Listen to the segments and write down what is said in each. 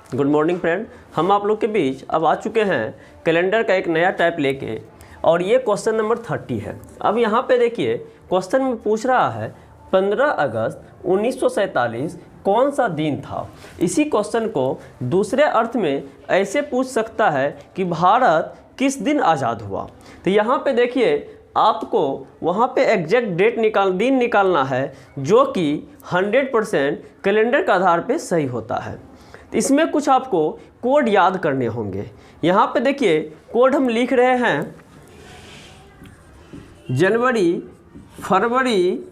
Good morning friend. हम आप लोग के बीच अब आ चुके हैं कैलेंडर का एक नया टाइप लेके, और ये क्वेश्चन नंबर 30 है। अब यहाँ पे देखिए क्वेश्चन में पूछ रहा है 15 अगस्त 1947 कौन सा दिन था। इसी क्वेश्चन को दूसरे अर्थ में ऐसे पूछ सकता है कि भारत किस दिन आज़ाद हुआ। तो यहाँ पे देखिए आपको वहाँ पे एग्जैक्ट दिन निकालना है जो कि 100% कैलेंडर के आधार पे सही होता है। तो इसमें कुछ आपको कोड याद करने होंगे। यहाँ पे देखिए कोड हम लिख रहे हैं जनवरी, फरवरी,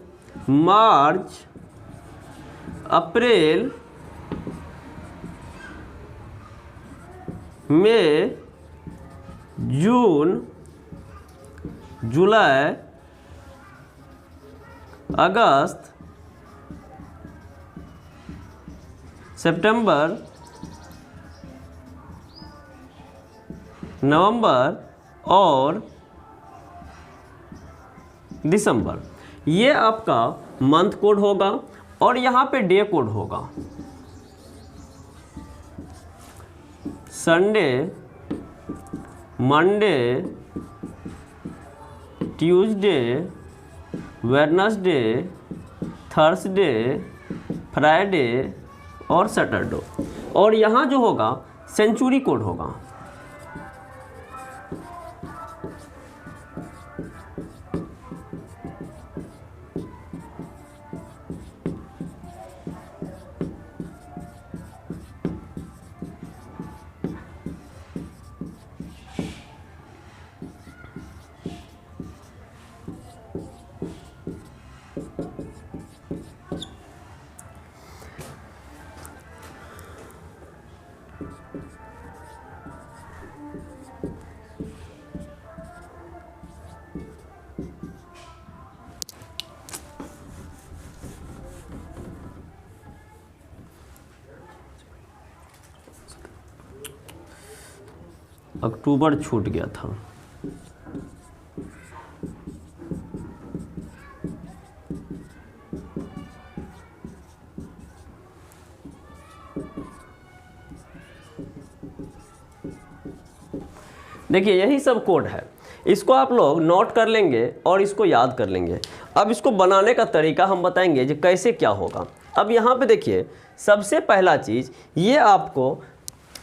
मार्च, अप्रैल, मई, जून, जुलाई, अगस्त, सितंबर, नवंबर और दिसंबर। ये आपका मंथ कोड होगा और यहाँ पे डे कोड होगा। Sunday, Monday, Tuesday, Wednesday, Thursday, Friday और सैटरडे। और यहाँ जो होगा सेंचुरी कोड होगा। अक्टूबर छूट गया था। देखिए यही सब कोड है, इसको आप लोग नोट कर लेंगे और इसको याद कर लेंगे। अब इसको बनाने का तरीका हम बताएंगे जो कैसे क्या होगा। अब यहाँ पे देखिए सबसे पहला चीज़ ये आपको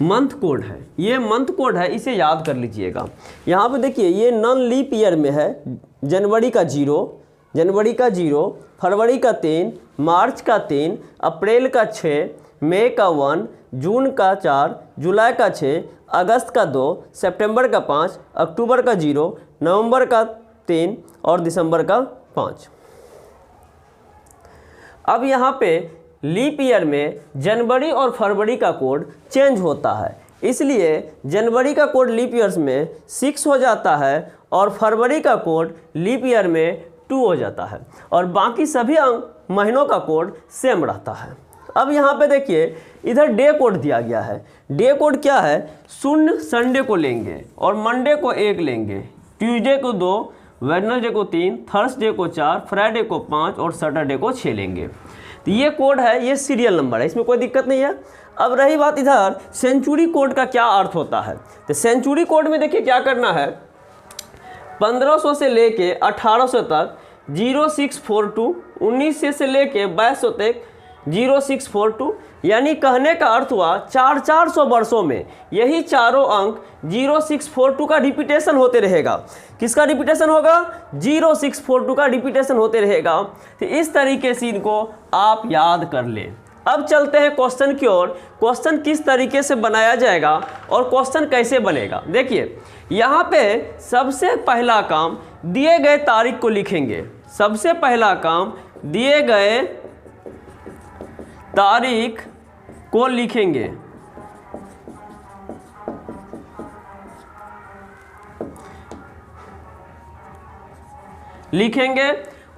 मंथ कोड है, ये मंथ कोड है, इसे याद कर लीजिएगा। यहाँ पे देखिए ये नॉन लीप ईयर में है। जनवरी का 0, फरवरी का 3, मार्च का 3, अप्रैल का 6, मई का 1, जून का 4, जुलाई का 6, अगस्त का 2, सितंबर का 5, अक्टूबर का 0, नवंबर का 3 और दिसंबर का 5। अब यहाँ पे लीप ईयर में जनवरी और फरवरी का कोड चेंज होता है, इसलिए जनवरी का कोड लीप ईयर्स में 6 हो जाता है और फरवरी का कोड लीप ईयर में 2 हो जाता है और बाकी सभी महीनों का कोड सेम रहता है। अब यहाँ पे देखिए इधर डे कोड दिया गया है। डे कोड क्या है? शून्य संडे को लेंगे और मंडे को 1 लेंगे, ट्यूसडे को 2, वेडनेसडे को 3, थर्सडे को 4, फ्राइडे को 5 और सैटरडे को 6 लेंगे। तो ये कोड है, ये सीरियल नंबर है, इसमें कोई दिक्कत नहीं है। अब रही बात इधर सेंचुरी कोड का क्या अर्थ होता है। तो सेंचुरी कोड में देखिए क्या करना है, 1500 से लेके 1800 तक 0642, 1900 से लेके 2200 तक 0642, यानी कहने का अर्थ हुआ 400 वर्षों में यही चारों अंक 0642 का रिपीटेशन होते रहेगा। किसका रिपीटेशन होगा? 0642 का रिपीटेशन होते रहेगा। तो इस तरीके से इनको आप याद कर लें। अब चलते हैं क्वेश्चन की ओर। क्वेश्चन किस तरीके से बनाया जाएगा और क्वेश्चन कैसे बनेगा। देखिए यहाँ पे सबसे पहला काम दिए गए तारीख को लिखेंगे। सबसे पहला काम दिए गए तारीख को लिखेंगे।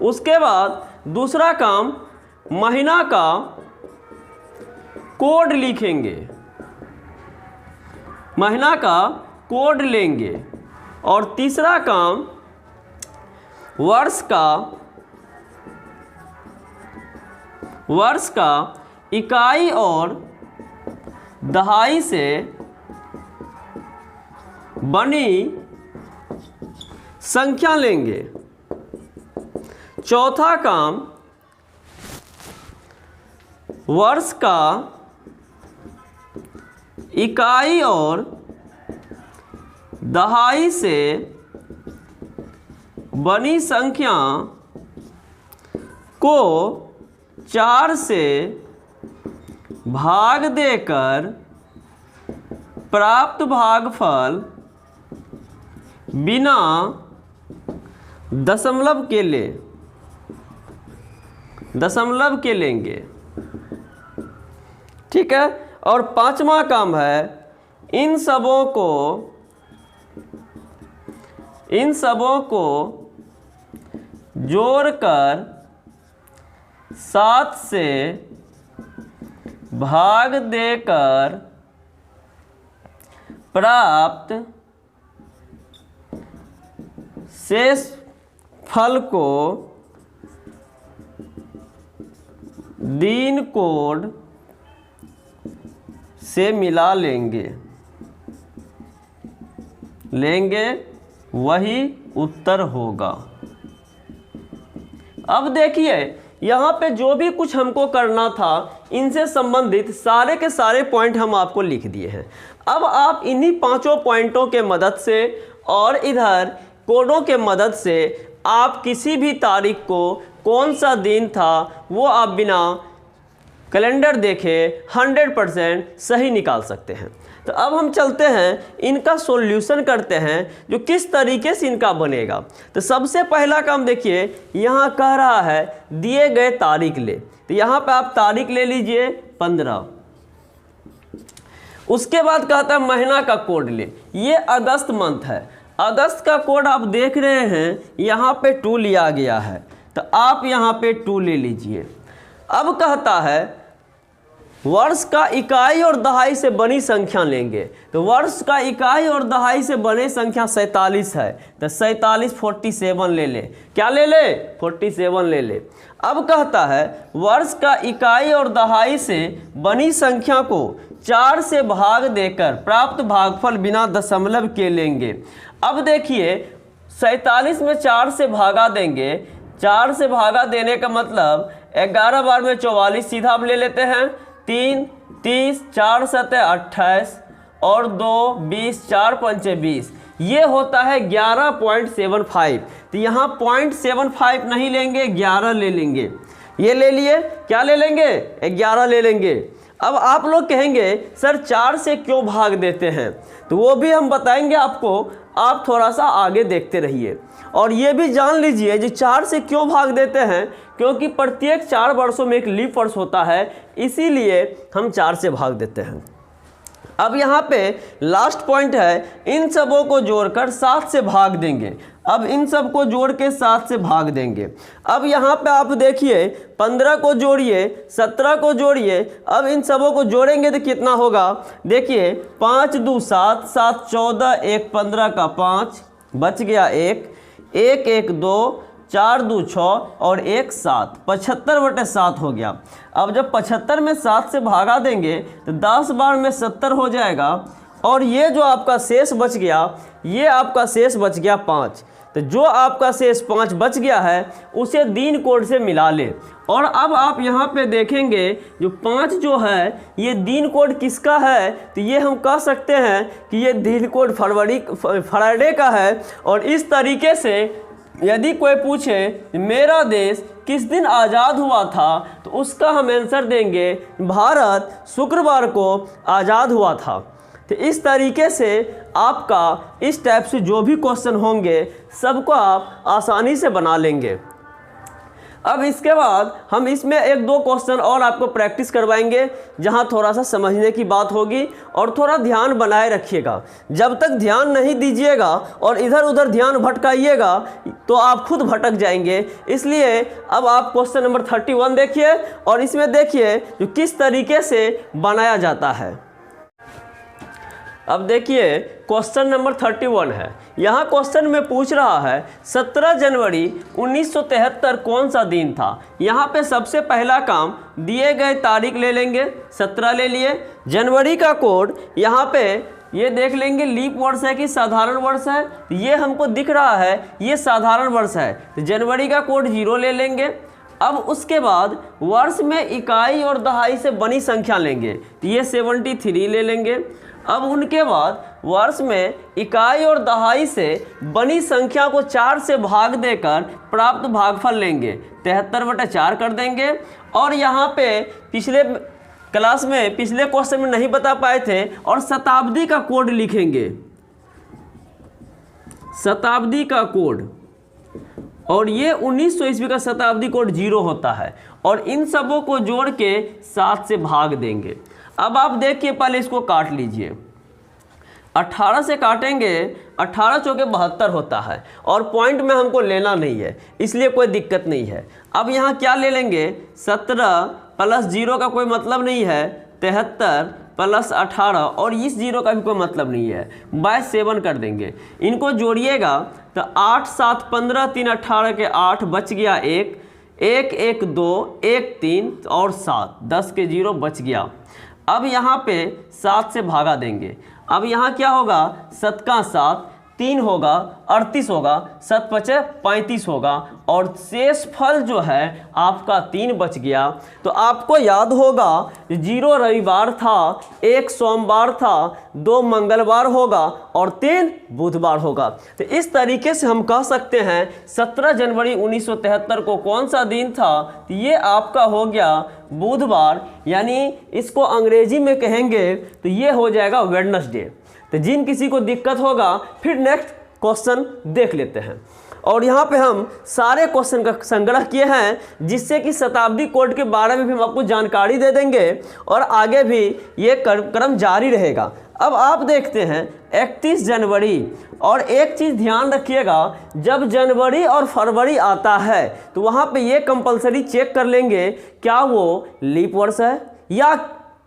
उसके बाद दूसरा काम महीना का कोड लिखेंगे, महीना का कोड लेंगे। और तीसरा काम वर्ष का इकाई और दहाई से बनी संख्या लेंगे। चौथा काम, वर्ष का इकाई और दहाई से बनी संख्या को 4 से भाग देकर प्राप्त भागफल बिना दशमलव के लेंगे। ठीक है। और पांचवा काम है, इन सबों को जोड़कर 7 से भाग देकर प्राप्त शेष फल को दिन कोड से मिला लेंगे वही उत्तर होगा। अब देखिए यहाँ पे जो भी कुछ हमको करना था, इनसे संबंधित सारे के सारे पॉइंट हम आपको लिख दिए हैं। अब आप इन्हीं 5 पॉइंटों के मदद से और इधर कोडों के मदद से आप किसी भी तारीख को कौन सा दिन था वो आप बिना कैलेंडर देखे 100% सही निकाल सकते हैं। तो अब हम चलते हैं, इनका सॉल्यूशन करते हैं, जो किस तरीके से इनका बनेगा। तो सबसे पहला काम देखिए, यहाँ कह रहा है दिए गए तारीख ले, तो यहाँ पे आप तारीख ले लीजिए 15। उसके बाद कहता है महीना का कोड ले, ये अगस्त मंथ है। अगस्त का कोड आप देख रहे हैं यहाँ पे 2 लिया गया है, तो आप यहाँ पे 2 ले लीजिए। अब कहता है वर्ष का इकाई और दहाई से बनी संख्या लेंगे, तो वर्ष का इकाई और दहाई से बने संख्या 47 है, तो 47 47 ले ले। क्या ले ले? 47 ले ले। अब कहता है वर्ष का इकाई और दहाई से बनी संख्या को 4 से भाग देकर प्राप्त भागफल बिना दशमलव के लेंगे। अब देखिए 47 में 4 से भागा देंगे, 4 से भागा देने का मतलब 11 बार में 44 सीधा हम ले लेते हैं, 3 30 4 7 28 और 2 20 4 5 20, ये होता है 11.75। तो यहाँ 0.75 नहीं लेंगे, 11 ले लेंगे। ये ले लिए, क्या ले लेंगे? 11 ले लेंगे। अब आप लोग कहेंगे सर 4 से क्यों भाग देते हैं, तो वो भी हम बताएंगे आपको, आप थोड़ा सा आगे देखते रहिए। और ये भी जान लीजिए जो 4 से क्यों भाग देते हैं, क्योंकि प्रत्येक 4 वर्षों में एक लीप वर्ष होता है, इसीलिए हम 4 से भाग देते हैं। अब यहाँ पे लास्ट पॉइंट है, इन सबों को जोड़कर 7 से भाग देंगे। अब इन सब को जोड़ के 7 से भाग देंगे। अब यहाँ पे आप देखिए 15 को जोड़िए, 17 को जोड़िए। अब इन सबों को जोड़ेंगे तो कितना होगा? देखिए 5 2 7 7 14 1 15 का 5 बच गया, 1 1 1 2 4 2 6 और 1 7, 75/7 हो गया। अब जब 75 में 7 से भागा देंगे तो 10 बार में 70 हो जाएगा, और ये जो आपका शेष बच गया, ये आपका शेष बच गया 5। तो जो आपका शेष 5 बच गया है उसे दिन कोड से मिला ले। और अब आप यहाँ पे देखेंगे जो 5 जो है ये दिन कोड किसका है, तो ये हम कह सकते हैं कि ये दिन कोड फ्राइडे का है। और इस तरीके से यदि कोई पूछे मेरा देश किस दिन आज़ाद हुआ था, तो उसका हम आंसर देंगे भारत शुक्रवार को आज़ाद हुआ था। तो इस तरीके से आपका इस टाइप से जो भी क्वेश्चन होंगे सबको आप आसानी से बना लेंगे। अब इसके बाद हम इसमें 1-2 क्वेश्चन और आपको प्रैक्टिस करवाएंगे, जहां थोड़ा सा समझने की बात होगी, और थोड़ा ध्यान बनाए रखिएगा। जब तक ध्यान नहीं दीजिएगा और इधर उधर ध्यान भटकाइएगा तो आप खुद भटक जाएंगे। इसलिए अब आप क्वेश्चन नंबर 31 देखिए, और इसमें देखिए जो किस तरीके से बनाया जाता है। अब देखिए क्वेश्चन नंबर 31 है। यहाँ क्वेश्चन में पूछ रहा है 17 जनवरी 1973 कौन सा दिन था। यहाँ पे सबसे पहला काम दिए गए तारीख ले लेंगे, 17 ले लिए। जनवरी का कोड यहाँ पे ये देख लेंगे लीप वर्ष है कि साधारण वर्ष है। ये हमको दिख रहा है ये साधारण वर्ष है, तो जनवरी का कोड 0 ले लेंगे। अब उसके बाद वर्ष में इकाई और दहाई से बनी संख्या लेंगे, तो ये 73 ले लेंगे। अब उनके बाद वर्ष में इकाई और दहाई से बनी संख्या को 4 से भाग देकर प्राप्त भागफल लेंगे, 73/4 कर देंगे। और यहाँ पे पिछले क्लास में पिछले क्वेश्चन में नहीं बता पाए थे, और शताब्दी का कोड लिखेंगे, शताब्दी का कोड, और ये 1900 ईस्वी का शताब्दी कोड 0 होता है, और इन सबों को जोड़ के 7 से भाग देंगे। अब आप देखिए पहले इसको काट लीजिए, 18 से काटेंगे, 18 चौके 72 होता है, और पॉइंट में हमको लेना नहीं है इसलिए कोई दिक्कत नहीं है। अब यहाँ क्या ले लेंगे, 17 प्लस 0 का कोई मतलब नहीं है, 73 प्लस 18, और इस 0 का भी कोई मतलब नहीं है, बाय 7 कर देंगे। इनको जोड़िएगा तो 8 7 15 3 18 के 8 बच गया 1 1 1 2 1 3 और 7 10 के 0 बच गया। अब यहाँ पे 7 से भागा देंगे। अब यहाँ क्या होगा, 7 का 7 3 होगा 38 होगा, 7 पचे 35 होगा, और शेष फल जो है आपका 3 बच गया। तो आपको याद होगा 0 रविवार था, 1 सोमवार था, 2 मंगलवार होगा और 3 बुधवार होगा। तो इस तरीके से हम कह सकते हैं 17 जनवरी 1973 को कौन सा दिन था, तो ये आपका हो गया बुधवार, यानी इसको अंग्रेजी में कहेंगे तो ये हो जाएगा वेडनेसडे। तो जिन किसी को दिक्कत होगा फिर नेक्स्ट क्वेश्चन देख लेते हैं। और यहाँ पे हम सारे क्वेश्चन का संग्रह किए हैं, जिससे कि शताब्दी कोड के बारे में भी हम आपको जानकारी दे देंगे, और आगे भी ये क्रम जारी रहेगा। अब आप देखते हैं 31 जनवरी, और एक चीज़ ध्यान रखिएगा, जब जनवरी और फरवरी आता है तो वहाँ पे ये कंपलसरी चेक कर लेंगे क्या वो लीप वर्ष है या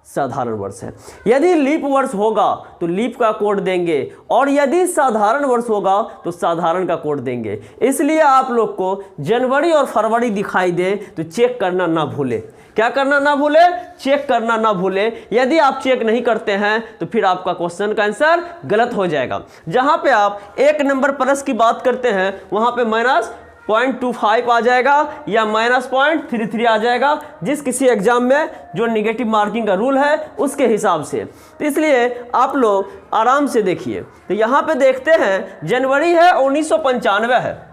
साधारण वर्ष है। यदि लीप वर्ष होगा तो लीप का कोड देंगे, और यदि साधारण वर्ष होगा तो साधारण का कोड देंगे। इसलिए आप लोग को जनवरी और फरवरी दिखाई दे तो चेक करना ना भूले। क्या करना ना भूले, चेक करना ना भूले। यदि आप चेक नहीं करते हैं तो फिर आपका क्वेश्चन का आंसर गलत हो जाएगा। जहां पे आप 1 नंबर प्लस की बात करते हैं वहां पे -0.25 आ जाएगा या -0.33 आ जाएगा, जिस किसी एग्जाम में जो निगेटिव मार्किंग का रूल है उसके हिसाब से। तो इसलिए आप लोग आराम से देखिए। तो यहाँ पे देखते हैं जनवरी है 1995 है,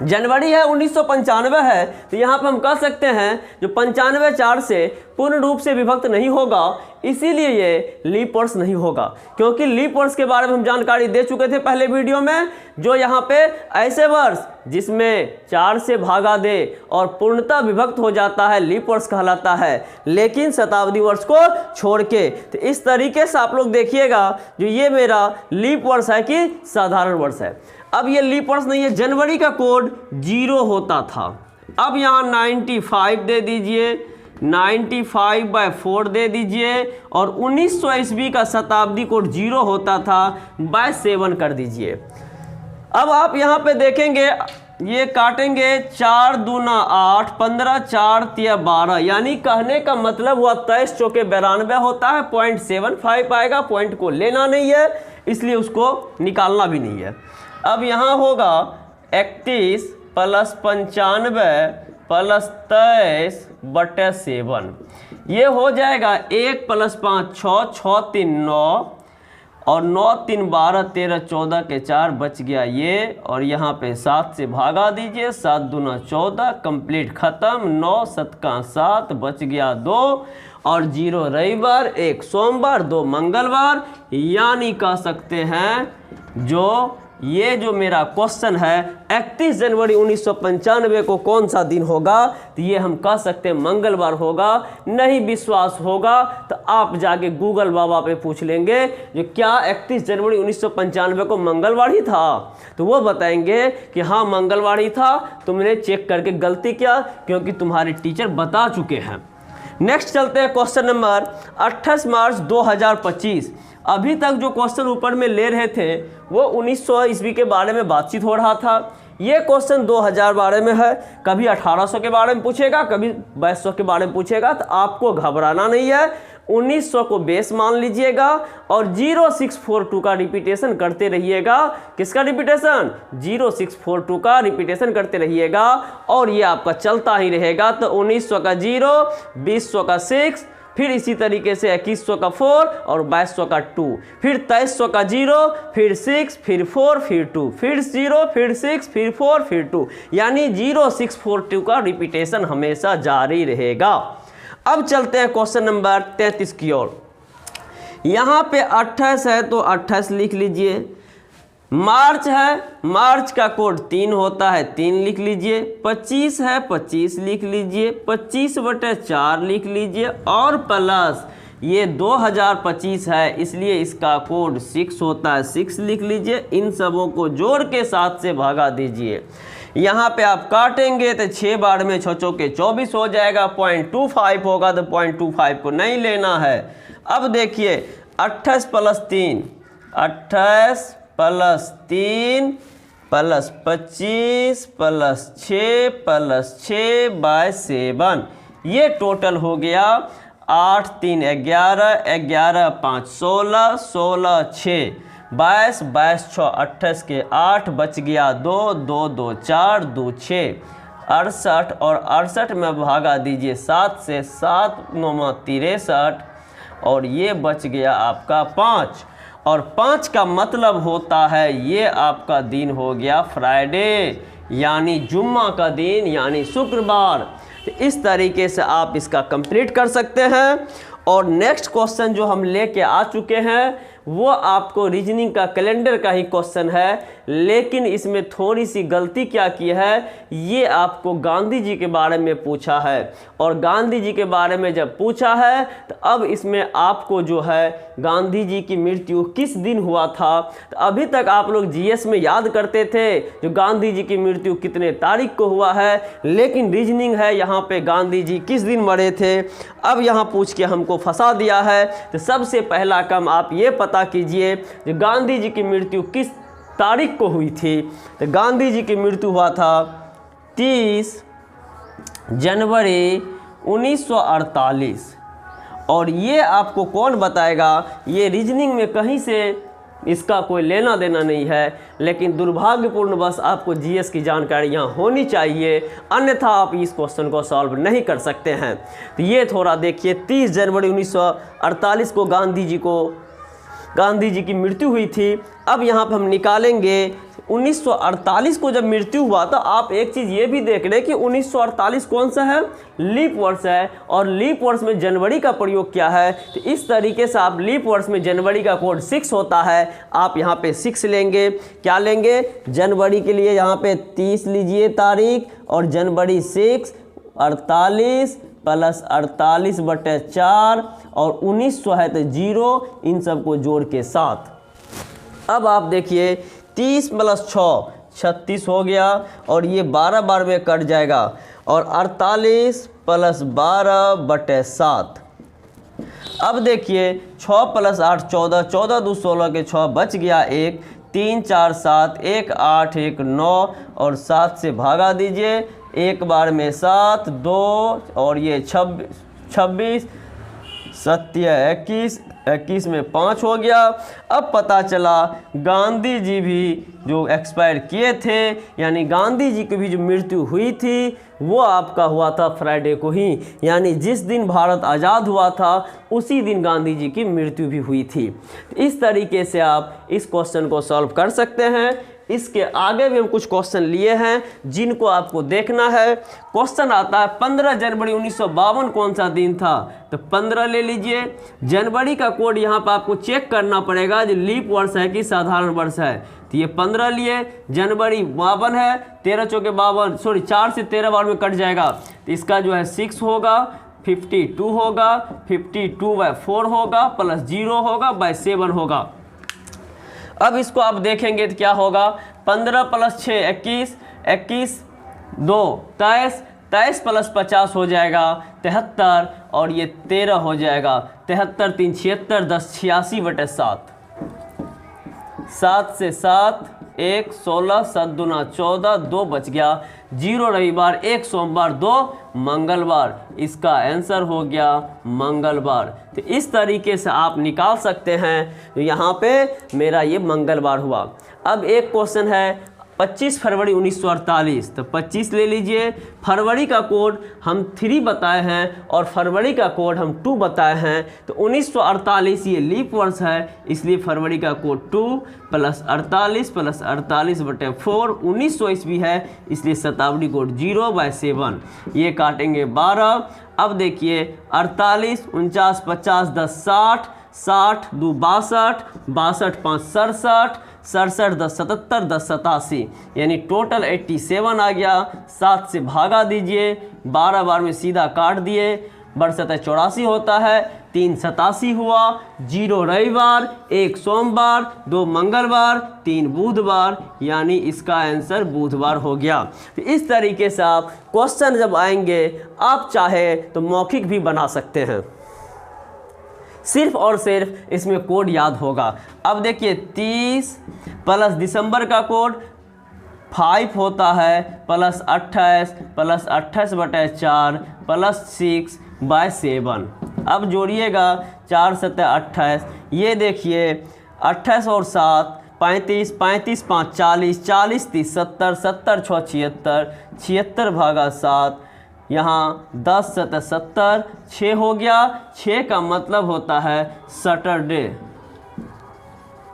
जनवरी है 1995 है, तो यहाँ पे हम कह सकते हैं जो 95 4 से पूर्ण रूप से विभक्त नहीं होगा, इसीलिए ये लीप वर्ष नहीं होगा। क्योंकि लीप वर्ष के बारे में हम जानकारी दे चुके थे पहले वीडियो में। जो यहाँ पे ऐसे वर्ष जिसमें 4 से भागा दे और पूर्णतः विभक्त हो जाता है लीप वर्ष कहलाता है, लेकिन शताब्दी वर्ष को छोड़ के। तो इस तरीके से आप लोग देखिएगा जो ये मेरा लीप वर्ष है कि साधारण वर्ष है। अब ये लीप वर्ष नहीं है, जनवरी का कोड 0 होता था। अब यहाँ 95 दे दीजिए, 95/4 दे दीजिए, और 1900 ईस्वी का शताब्दी कोड 0 होता था, बाय 7 कर दीजिए। अब आप यहाँ पे देखेंगे ये काटेंगे, 4 दूना 8, 15 4 तिया 12, यानी कहने का मतलब हुआ 23 चौके 92 होता है। 0.75 आएगा, पॉइंट को लेना नहीं है इसलिए उसको निकालना भी नहीं है। अब यहाँ होगा 31 + 95 + 23/7, ये हो जाएगा 1 + 5 6 6 3 9, और 9 3 12 13 14 के 4 बच गया ये, और यहाँ पे 7 से भागा दीजिए, 7 दूना 14, कंप्लीट खत्म। 9 7 का 7 बच गया 2, और 0 रविवार, 1 सोमवार, 2 मंगलवार, यानी कह सकते हैं जो ये जो मेरा क्वेश्चन है 31 जनवरी 1995 को कौन सा दिन होगा, तो ये हम कह सकते हैं मंगलवार होगा। नहीं विश्वास होगा तो आप जाके गूगल बाबा पे पूछ लेंगे जो क्या 31 जनवरी 1995 को मंगलवार ही था, तो वो बताएंगे कि हाँ मंगलवार ही था, तुमने चेक करके गलती किया क्योंकि तुम्हारे टीचर बता चुके हैं। नेक्स्ट चलते हैं क्वेश्चन नंबर 28 मार्च 2025। अभी तक जो क्वेश्चन ऊपर में ले रहे थे वो 1900 ईस्वी के बारे में बातचीत हो रहा था। ये क्वेश्चन 2012 में है, कभी 1800 के बारे में पूछेगा, कभी 2200 के बारे में पूछेगा, तो आपको घबराना नहीं है। 1900 को बेस मान लीजिएगा और 0642 का रिपीटेशन करते रहिएगा। किसका रिपीटेशन? 0642 का रिपीटेशन करते रहिएगा और ये आपका चलता ही रहेगा। तो 1900 का 0, 2000 का 6, फिर इसी तरीके से 2100 का 4 और 2200 का 2, फिर 2300 का 0, फिर 6, फिर 4, फिर 2, फिर 0, फिर 6, फिर 4, फिर 2, यानी 0642 का रिपीटेशन हमेशा जारी रहेगा। अब चलते हैं क्वेश्चन नंबर 33 की ओर। यहाँ पे 28 है तो 28 लिख लीजिए। मार्च है, मार्च का कोड 3 होता है, 3 लिख लीजिए। 25 है, 25 लिख लीजिए। 25/4 लिख लीजिए और प्लस ये 2025 है, इसलिए इसका कोड 6 होता है, 6 लिख लीजिए। इन सबों को जोड़ के 7 से भागा दीजिए। यहाँ पे आप काटेंगे तो 6 बार में 6 चौके 24 हो जाएगा। 0.25 होगा तो 0.25 को नहीं लेना है। अब देखिए 28 + 3, 28 + 3 + 25 + 6 + 6 / 7, ये टोटल हो गया 8 3 11, 11 5 16, 16 6 22, 22 6 28 के 8 बच गया 2, 2 2 4, 2 6 68 और 68 में भागा दीजिए 7 से। 7 9 63 और ये बच गया आपका 5 और 5 का मतलब होता है ये आपका दिन हो गया फ्राइडे, यानी जुम्मा का दिन, यानी शुक्रवार। तो इस तरीके से आप इसका कंप्लीट कर सकते हैं। और नेक्स्ट क्वेश्चन जो हम लेके आ चुके हैं वो आपको रीजनिंग का कैलेंडर का ही क्वेश्चन है, लेकिन इसमें थोड़ी सी गलती क्या की है, ये आपको गांधी जी के बारे में पूछा है। और गांधी जी के बारे में जब पूछा है तो अब इसमें आपको जो है गांधी जी की मृत्यु किस दिन हुआ था। तो अभी तक आप लोग जीएस में याद करते थे जो गांधी जी की मृत्यु कितने तारीख को हुआ है, लेकिन रीजनिंग है यहाँ पे गांधी जी किस दिन मरे थे। अब यहाँ पूछ के हमको फंसा दिया है। तो सबसे पहला काम आप ये पता कीजिए कि गांधी जी की मृत्यु किस तारीख को हुई थी। तो गांधी जी की मृत्यु हुआ था 30 जनवरी 1948। और ये आपको कौन बताएगा, ये रीजनिंग में कहीं से इसका कोई लेना देना नहीं है, लेकिन दुर्भाग्यपूर्ण बस आपको जीएस की जानकारी यहाँ होनी चाहिए, अन्यथा आप इस क्वेश्चन को सॉल्व नहीं कर सकते हैं। तो ये थोड़ा देखिए, 30 जनवरी 1948 को गांधी जी की मृत्यु हुई थी। अब यहाँ पर हम निकालेंगे 1948 को जब मृत्यु हुआ तो आप एक चीज़ ये भी देख रहे हैं कि 1948 कौन सा है, लीप वर्ष है, और लीप वर्ष में जनवरी का प्रयोग क्या है। तो इस तरीके से आप लीप वर्ष में जनवरी का कोड 6 होता है, आप यहाँ पे 6 लेंगे। क्या लेंगे, जनवरी के लिए यहाँ पे 30 लीजिए तारीख, और जनवरी 6 48 + 48/4 और 1900 है तो 0, इन सब को जोड़ के 7। अब आप देखिए 30 + 6 36 हो गया और ये 12 बार में कट जाएगा, और 48 + 12/7। अब देखिए 6 + 8 14, 14 2 16 के 6 बच गया 1, 3 4 7 1 8 1 9 और 7 से भागा दीजिए, एक बार में 7 2 और ये 26 7 21, 21 में 5 हो गया। अब पता चला गांधी जी भी जो एक्सपायर किए थे, यानी गांधी जी की भी जो मृत्यु हुई थी वो आपका हुआ था फ्राइडे को ही, यानी जिस दिन भारत आज़ाद हुआ था उसी दिन गांधी जी की मृत्यु भी हुई थी। इस तरीके से आप इस क्वेश्चन को सॉल्व कर सकते हैं। इसके आगे भी हम कुछ क्वेश्चन लिए हैं जिनको आपको देखना है। क्वेश्चन आता है 15 जनवरी 1952 कौन सा दिन था, तो 15 ले लीजिए। जनवरी का कोड यहाँ पर आपको चेक करना पड़ेगा जो लीप वर्ष है कि साधारण वर्ष है। तो ये 15 लिए, जनवरी 52 है, 13 चौके 52, सॉरी 4 से 13 बार में कट जाएगा, तो इसका जो है 6 होगा, 52 होगा, 52/4 होगा, प्लस 0 होगा, /7 होगा। अब इसको आप देखेंगे तो क्या होगा, 15 + 6 21, 21 2 23, 23 प्लस 50 हो जाएगा 73 और ये 13 हो जाएगा 73 3 76 10 86/7। 7 से 7 1 16 7 दूना 14 2 बच गया, 0 रविवार 1 सोमवार 2 मंगलवार, इसका आंसर हो गया मंगलवार। तो इस तरीके से आप निकाल सकते हैं। तो यहाँ पे मेरा ये मंगलवार हुआ। अब एक क्वेश्चन है 25 फरवरी 1948, तो 25 ले लीजिए। फरवरी का कोड हम 3 बताए हैं और फरवरी का कोड हम 2 बताए हैं। तो 1948 ये लीप वर्ष है, इसलिए फरवरी का कोड 2 प्लस 48 प्लस 48/4 1900 ईस्वी है, इसलिए शताब्दी कोड 0/7। ये काटेंगे 12। अब देखिए 48 49 50 10 60 60 2 62 62 5 67 67 10 77 10 87, यानी टोटल 87 आ गया। 7 से भागा दीजिए, 12 बार में सीधा काट दिए, बरसत 84 होता है, 3 87 हुआ, 0 रविवार 1 सोमवार 2 मंगलवार 3 बुधवार, यानी इसका आंसर बुधवार हो गया। तो इस तरीके से आप क्वेश्चन जब आएंगे आप चाहे तो मौखिक भी बना सकते हैं, सिर्फ और सिर्फ इसमें कोड याद होगा। अब देखिए 30 प्लस दिसंबर का कोड 5 होता है प्लस 28 प्लस 28/4 प्लस 6/7। अब जोड़िएगा 4 7 28, ये देखिए 28 और 7 35 35 5 40 40 30 70 70 6 76 76/7, यहाँ 10 7 70 6 हो गया। 6 का मतलब होता है सैटरडे,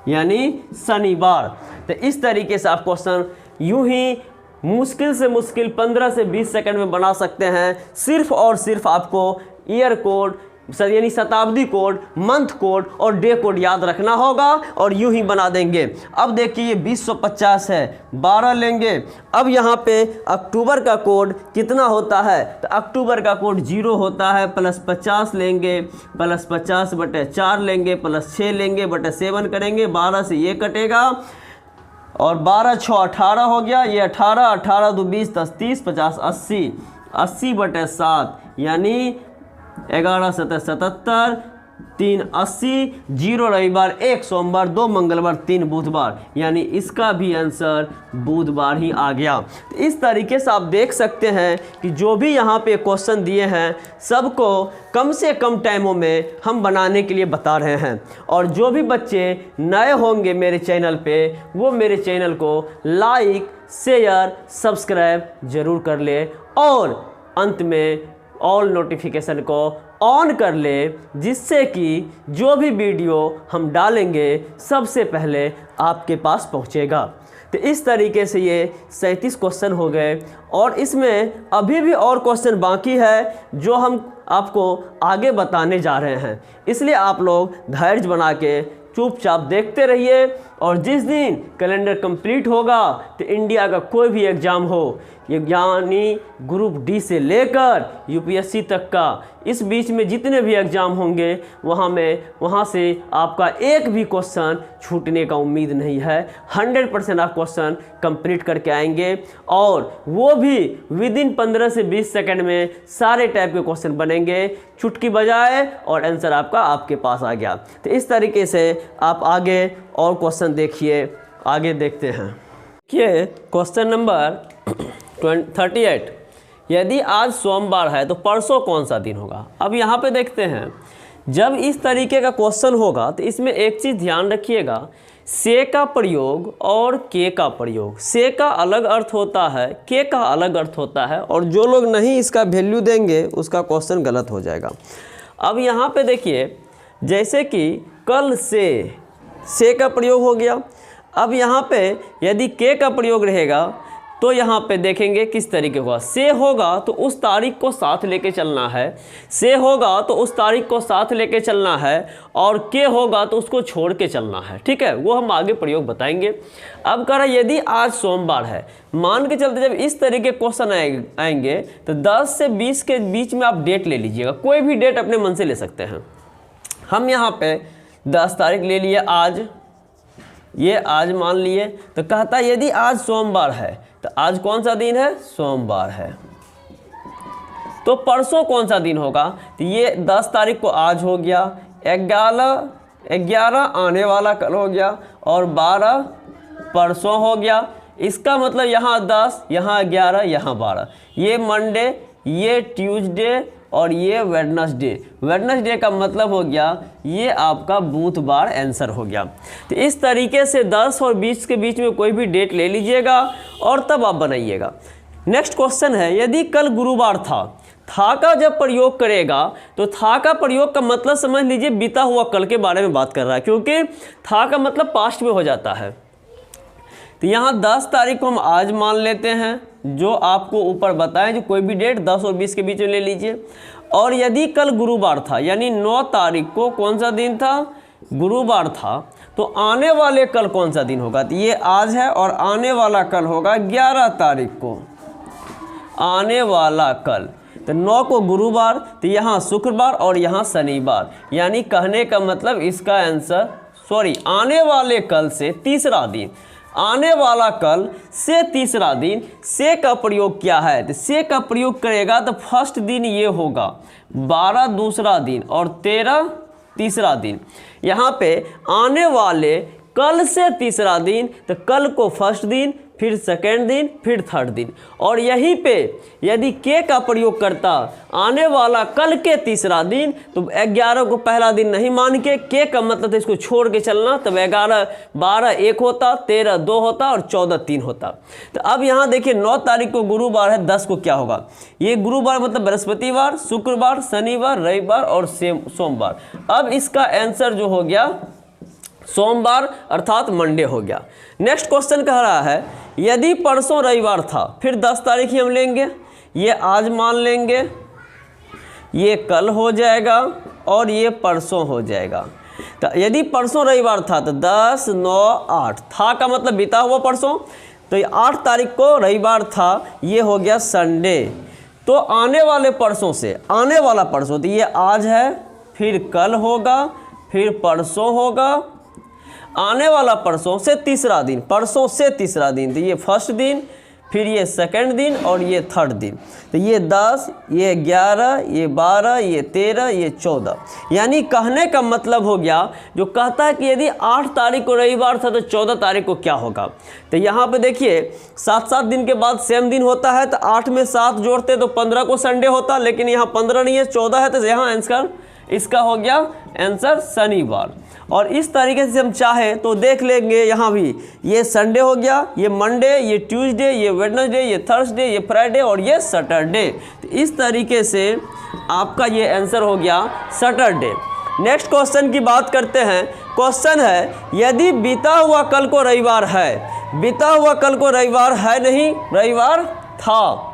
यानी शनिवार। तो इस तरीके से आप क्वेश्चन यूं ही मुश्किल से मुश्किल 15 से 20 सेकंड में बना सकते हैं। सिर्फ और सिर्फ आपको ईयर कोड यानी शताब्दी कोड, मंथ कोड और डे कोड याद रखना होगा और यूं ही बना देंगे। अब देखिए ये 2050 है, 12 लेंगे। अब यहाँ पे अक्टूबर का कोड कितना होता है, तो अक्टूबर का कोड 0 होता है, प्लस 50 लेंगे, प्लस 50/4 लेंगे, प्लस 6 लेंगे, बटे 7 करेंगे, 12 से ये कटेगा और 12 6 18 हो गया। ये 18 18 2 20 10 30 50 80 80/7, यानी 11 7 77 3 80, 0 रविवार 1 सोमवार 2 मंगलवार 3 बुधवार, यानी इसका भी आंसर बुधवार ही आ गया। तो इस तरीके से आप देख सकते हैं कि जो भी यहाँ पे क्वेश्चन दिए हैं सबको कम से कम टाइमों में हम बनाने के लिए बता रहे हैं। और जो भी बच्चे नए होंगे मेरे चैनल पे वो मेरे चैनल को लाइक शेयर सब्सक्राइब ज़रूर कर ले और अंत में ऑल नोटिफिकेशन को ऑन कर ले, जिससे कि जो भी वीडियो हम डालेंगे सबसे पहले आपके पास पहुंचेगा। तो इस तरीके से ये 37 क्वेश्चन हो गए और इसमें अभी भी और क्वेश्चन बाकी है जो हम आपको आगे बताने जा रहे हैं। इसलिए आप लोग धैर्य बना के चुपचाप देखते रहिए और जिस दिन कैलेंडर कंप्लीट होगा तो इंडिया का कोई भी एग्ज़ाम हो, यानी ग्रुप डी से लेकर यूपीएससी तक का, इस बीच में जितने भी एग्ज़ाम होंगे वहाँ से आपका एक भी क्वेश्चन छूटने का उम्मीद नहीं है। 100% आप क्वेश्चन कंप्लीट करके आएंगे और वो भी विद इन 15 से 20 सेकंड में सारे टाइप के क्वेश्चन बनेंगे, चुटकी बजाए और आंसर आपका आपके पास आ गया। तो इस तरीके से आप आगे और क्वेश्चन देखिए, आगे देखते हैं। ये क्वेश्चन नंबर 38, यदि आज सोमवार है तो परसों कौन सा दिन होगा। अब यहाँ पे देखते हैं, जब इस तरीके का क्वेश्चन होगा तो इसमें एक चीज़ ध्यान रखिएगा, से का प्रयोग और के का प्रयोग। से का अलग अर्थ होता है, के का अलग अर्थ होता है, और जो लोग नहीं इसका वैल्यू देंगे उसका क्वेश्चन गलत हो जाएगा। अब यहाँ पे देखिए, जैसे कि कल से का प्रयोग हो गया। अब यहाँ पे यदि के का प्रयोग रहेगा तो यहाँ पे देखेंगे किस तरीके होगा। से होगा तो उस तारीख को साथ लेके चलना है, से होगा तो उस तारीख को साथ लेके चलना है, और के होगा तो उसको छोड़ के चलना है। ठीक है, वो हम आगे प्रयोग बताएंगे। अब कह रहा है यदि आज सोमवार है, मान के चलते जब इस तरीके क्वेश्चन आएंगे तो 10 से 20 के बीच में आप डेट ले लीजिएगा, कोई भी डेट अपने मन से ले सकते हैं। हम यहाँ पे 10 तारीख ले लिए, आज ये आज मान लिए, तो कहता है यदि आज सोमवार है तो आज कौन सा दिन है, सोमवार है। तो परसों कौन सा दिन होगा? तो ये 10 तारीख को आज हो गया, 11 आने वाला कल हो गया और 12 परसों हो गया। इसका मतलब यहाँ 10, यहाँ 11, यहाँ 12, ये मंडे, ये ट्यूसडे और ये वेडनेसडे। वेडनेसडे का मतलब हो गया ये आपका बुधवार आंसर हो गया। तो इस तरीके से 10 और 20 के बीच में कोई भी डेट ले लीजिएगा और तब आप बनाइएगा। नेक्स्ट क्वेश्चन है, यदि कल गुरुवार था का जब प्रयोग करेगा तो था का प्रयोग का मतलब समझ लीजिए बीता हुआ कल के बारे में बात कर रहा है, क्योंकि था का मतलब पास्ट में हो जाता है। तो यहाँ 10 तारीख को हम आज मान लेते हैं, जो आपको ऊपर बताएं, जो कोई भी डेट 10 और 20 के बीच में ले लीजिए। और यदि कल गुरुवार था यानी 9 तारीख को कौन सा दिन था? गुरुवार था। तो आने वाले कल कौन सा दिन होगा? तो ये आज है और आने वाला कल होगा 11 तारीख को, आने वाला कल। तो 9 को गुरुवार, तो यहाँ शुक्रवार और यहाँ शनिवार, यानी कहने का मतलब इसका आंसर आने वाले कल से तीसरा दिन, आने वाला कल से तीसरा दिन। से का प्रयोग क्या है? तो से का प्रयोग करेगा तो फर्स्ट दिन ये होगा, 12 दूसरा दिन और 13 तीसरा दिन। यहाँ पे आने वाले कल से तीसरा दिन, तो कल को फर्स्ट दिन, फिर सेकेंड दिन, फिर थर्ड दिन। और यहीं पे यदि के का प्रयोग करता आने वाला कल के तीसरा दिन, तो 11 को पहला दिन नहीं मान के का मतलब इसको छोड़ के चलना, तब 11 12 1 होता, 13 2 होता और 14 3 होता। तो अब यहाँ देखिए 9 तारीख को गुरुवार है, 10 को क्या होगा? ये गुरुवार मतलब बृहस्पतिवार, शुक्रवार, शनिवार, रविवार और सोमवार। अब इसका आंसर जो हो गया सोमवार अर्थात मंडे हो गया। नेक्स्ट क्वेश्चन कह रहा है, यदि परसों रविवार था, फिर 10 तारीख ही हम लेंगे, ये आज मान लेंगे, ये कल हो जाएगा और ये परसों हो जाएगा। तो यदि परसों रविवार था तो 10 9 8 था का मतलब बीता हुआ परसों, तो ये 8 तारीख को रविवार था, ये हो गया संडे। तो आने वाले परसों से आने वाला परसों, तो ये आज है, फिर कल होगा, फिर परसों होगा, आने वाला परसों से तीसरा दिन, परसों से तीसरा दिन, तो ये फर्स्ट दिन, फिर ये सेकंड दिन और ये थर्ड दिन। तो ये 10, ये 11, ये 12, ये 13, ये 14। यानी कहने का मतलब हो गया, जो कहता है कि यदि 8 तारीख को रविवार था तो 14 तारीख को क्या होगा? तो यहाँ पे देखिए 7 दिन के बाद सेम दिन होता है, तो 8 में 7 जोड़ते तो 15 को संडे होता, लेकिन यहाँ 15 नहीं है 14 है, तो यहाँ आंसर इसका हो गया आंसर शनिवार। और इस तरीके से हम चाहे तो देख लेंगे, यहाँ भी ये संडे हो गया, ये मंडे, ये ट्यूसडे, ये वेडनेसडे, ये थर्सडे, ये फ्राइडे और ये सैटरडे। तो इस तरीके से आपका ये आंसर हो गया सैटरडे। नेक्स्ट क्वेश्चन की बात करते हैं। क्वेश्चन है, यदि बीता हुआ कल को रविवार है, बीता हुआ कल को रविवार है नहीं, रविवार था,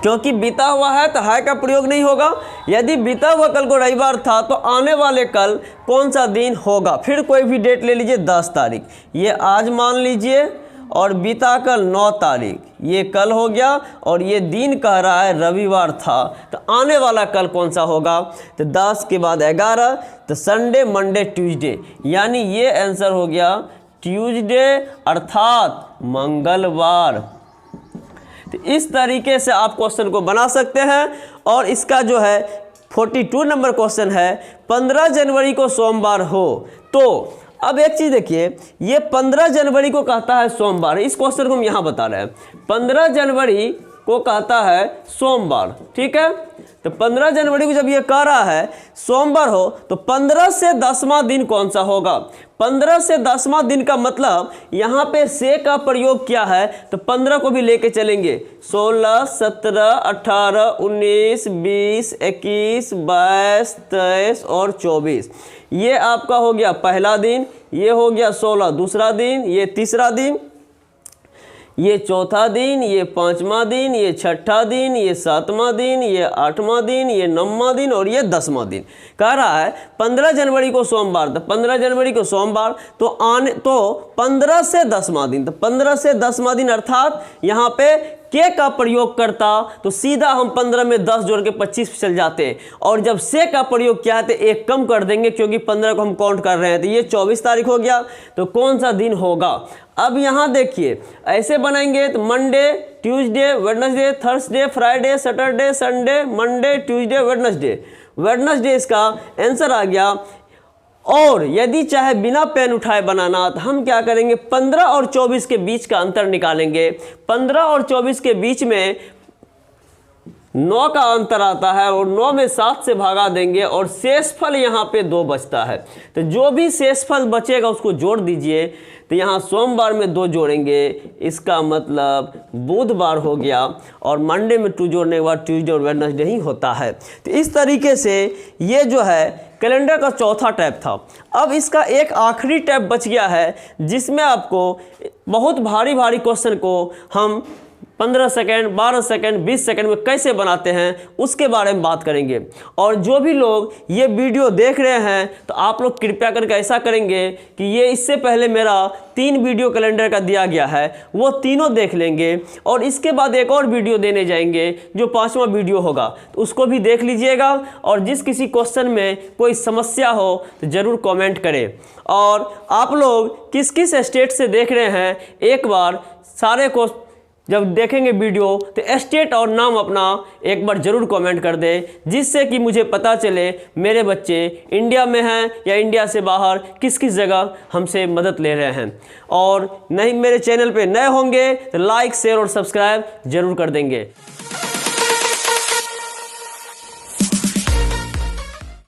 क्योंकि बीता हुआ है तो है का प्रयोग नहीं होगा। यदि बीता हुआ कल को रविवार था तो आने वाले कल कौन सा दिन होगा? फिर कोई भी डेट ले लीजिए, 10 तारीख, ये आज मान लीजिए, और बीता कल 9 तारीख, ये कल हो गया, और ये दिन कह रहा है रविवार था, तो आने वाला कल कौन सा होगा? तो 10 के बाद 11, तो संडे मंडे ट्यूसडे, यानी ये आंसर हो गया ट्यूसडे अर्थात मंगलवार। तो इस तरीके से आप क्वेश्चन को बना सकते हैं। और इसका जो है 42 नंबर क्वेश्चन है, 15 जनवरी को सोमवार हो तो। अब एक चीज़ देखिए, ये 15 जनवरी को कहता है सोमवार, इस क्वेश्चन को हम यहाँ बता रहे हैं, 15 जनवरी को कहता है सोमवार, ठीक है। तो 15 जनवरी को जब ये कह रहा है सोमवार हो, तो 15 से 10वां दिन कौन सा होगा? 15 से 10वां दिन का मतलब यहाँ पे से का प्रयोग क्या है? तो 15 को भी लेके चलेंगे, 16 17 18 19 20 21 22 23 और 24। ये आपका हो गया पहला दिन, ये हो गया 16 दूसरा दिन, ये तीसरा दिन, ये चौथा दिन, ये 5वां दिन, ये 6ठा दिन, ये 7वां दिन, ये 8वां दिन, ये 9वां दिन और ये 10वां दिन। कह रहा है 15 जनवरी को सोमवार, तो 15 जनवरी को सोमवार, तो 15 से 10वां दिन, तो 15 से 10वां दिन अर्थात यहाँ पे के का प्रयोग करता तो सीधा हम 15 में 10 जोड़ के 25 पे चल जाते, और जब से का प्रयोग किया है तो एक कम कर देंगे क्योंकि 15 को हम काउंट कर रहे हैं, तो ये 24 तारीख हो गया। तो कौन सा दिन होगा? अब यहाँ देखिए ऐसे बनाएंगे तो Monday, Tuesday, Wednesday, Thursday, Friday, Saturday, Sunday, Monday, Tuesday, Wednesday. Wednesday इसका आंसर आ गया। और यदि चाहे बिना पेन उठाए बनाना तो हम क्या करेंगे, 15 और 24 के बीच का अंतर निकालेंगे। 15 और 24 के बीच में 9 का अंतर आता है और 9 में 7 से भागा देंगे और शेषफल यहाँ पे 2 बचता है। तो जो भी शेषफल बचेगा उसको जोड़ दीजिए। तो यहाँ सोमवार में 2 जोड़ेंगे, इसका मतलब बुधवार हो गया, और मंडे में 2 जोड़ने के बाद ट्यूसडे और वेडनेसडे ही होता है। तो इस तरीके से ये जो है कैलेंडर का चौथा टैब था। अब इसका एक आखिरी टैब बच गया है जिसमें आपको बहुत भारी भारी क्वेश्चन को हम 15 सेकंड, 12 सेकंड, 20 सेकंड में कैसे बनाते हैं उसके बारे में बात करेंगे। और जो भी लोग ये वीडियो देख रहे हैं तो आप लोग कृपया करके ऐसा करेंगे कि ये इससे पहले मेरा 3 वीडियो कैलेंडर का दिया गया है वो तीनों देख लेंगे, और इसके बाद एक और वीडियो देने जाएंगे जो 5वां वीडियो होगा, तो उसको भी देख लीजिएगा। और जिस किसी क्वेश्चन में कोई समस्या हो तो ज़रूर कॉमेंट करें। और आप लोग किस किस स्टेट से देख रहे हैं एक बार सारे को जब देखेंगे वीडियो तो स्टेट और नाम अपना एक बार ज़रूर कमेंट कर दें, जिससे कि मुझे पता चले मेरे बच्चे इंडिया में हैं या इंडिया से बाहर किस किस जगह हमसे मदद ले रहे हैं। और नहीं मेरे चैनल पे नए होंगे तो लाइक, शेयर और सब्सक्राइब ज़रूर कर देंगे।